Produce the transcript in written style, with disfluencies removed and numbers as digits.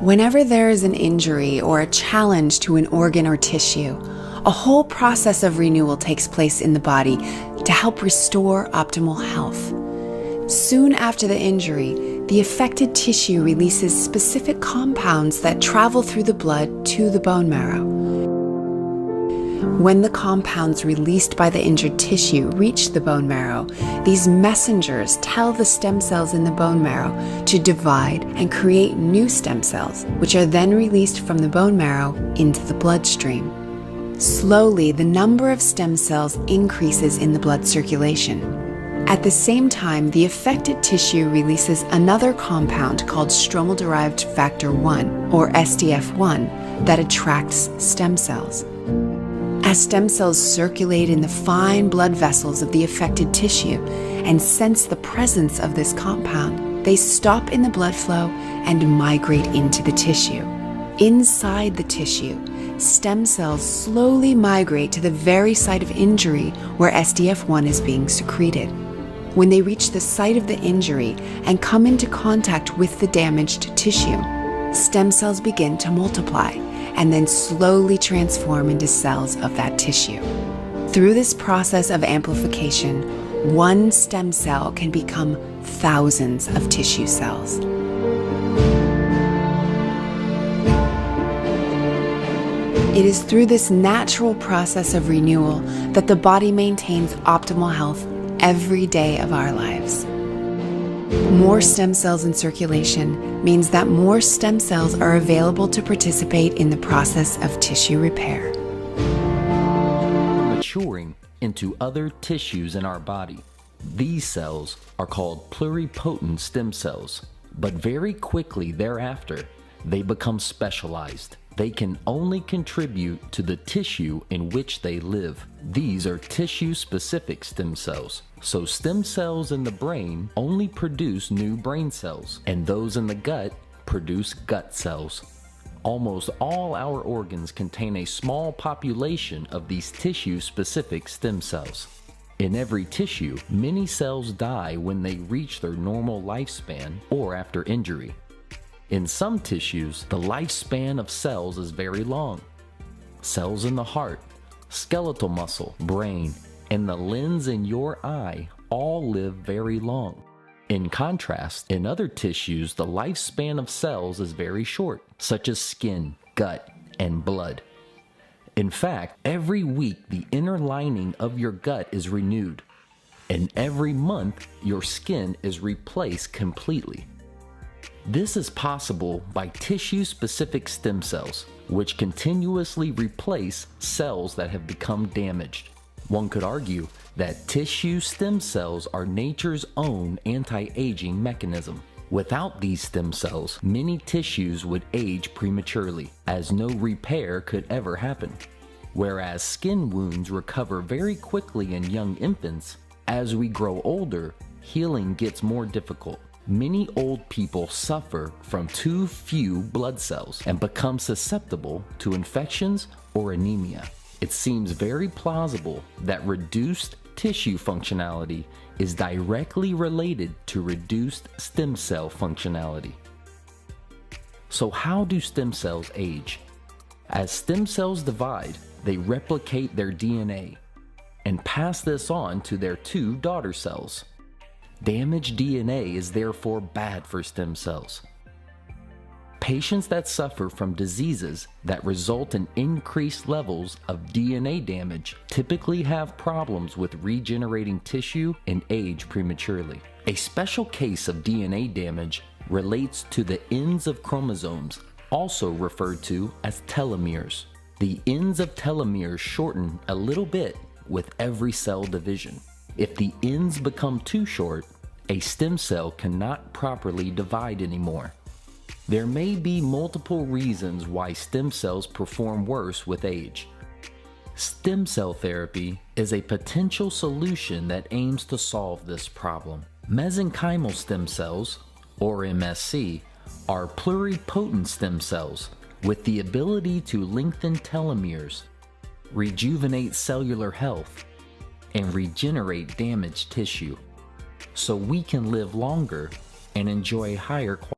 Whenever there is an injury or a challenge to an organ or tissue, a whole process of renewal takes place in the body to help restore optimal health. Soon after the injury, the affected tissue releases specific compounds that travel through the blood to the bone marrow. When the compounds released by the injured tissue reach the bone marrow, these messengers tell the stem cells in the bone marrow to divide and create new stem cells, which are then released from the bone marrow into the bloodstream. Slowly, the number of stem cells increases in the blood circulation. At the same time, the affected tissue releases another compound called stromal-derived factor 1, or SDF1, that attracts stem cells. As stem cells circulate in the fine blood vessels of the affected tissue and sense the presence of this compound, they stop in the blood flow and migrate into the tissue. Inside the tissue, stem cells slowly migrate to the very site of injury where SDF1 is being secreted. When they reach the site of the injury and come into contact with the damaged tissue, stem cells begin to multiply and then slowly transform into cells of that tissue. Through this process of amplification, one stem cell can become thousands of tissue cells. It is through this natural process of renewal that the body maintains optimal health every day of our lives. More stem cells in circulation means that more stem cells are available to participate in the process of tissue repair. Maturing into other tissues in our body. These cells are called pluripotent stem cells, but very quickly thereafter, they become specialized. They can only contribute to the tissue in which they live. These are tissue-specific stem cells. So stem cells in the brain only produce new brain cells, and those in the gut produce gut cells. Almost all our organs contain a small population of these tissue-specific stem cells. In every tissue, many cells die when they reach their normal lifespan or after injury. In some tissues, the lifespan of cells is very long. Cells in the heart, skeletal muscle, brain, and the lens in your eye all live very long. In contrast, in other tissues, the lifespan of cells is very short, such as skin, gut, and blood. In fact, every week the inner lining of your gut is renewed, and every month your skin is replaced completely. This is possible by tissue-specific stem cells, which continuously replace cells that have become damaged. One could argue that tissue stem cells are nature's own anti-aging mechanism. Without these stem cells, many tissues would age prematurely, as no repair could ever happen. Whereas skin wounds recover very quickly in young infants, as we grow older, healing gets more difficult. Many old people suffer from too few blood cells and become susceptible to infections or anemia. It seems very plausible that reduced tissue functionality is directly related to reduced stem cell functionality. So how do stem cells age? As stem cells divide, they replicate their DNA and pass this on to their two daughter cells. Damaged DNA is therefore bad for stem cells. Patients that suffer from diseases that result in increased levels of DNA damage typically have problems with regenerating tissue and age prematurely. A special case of DNA damage relates to the ends of chromosomes, also referred to as telomeres. The ends of telomeres shorten a little bit with every cell division. If the ends become too short, a stem cell cannot properly divide anymore. There may be multiple reasons why stem cells perform worse with age. Stem cell therapy is a potential solution that aims to solve this problem. Mesenchymal stem cells, or MSC, are pluripotent stem cells with the ability to lengthen telomeres, rejuvenate cellular health, and regenerate damaged tissue, so we can live longer and enjoy higher quality.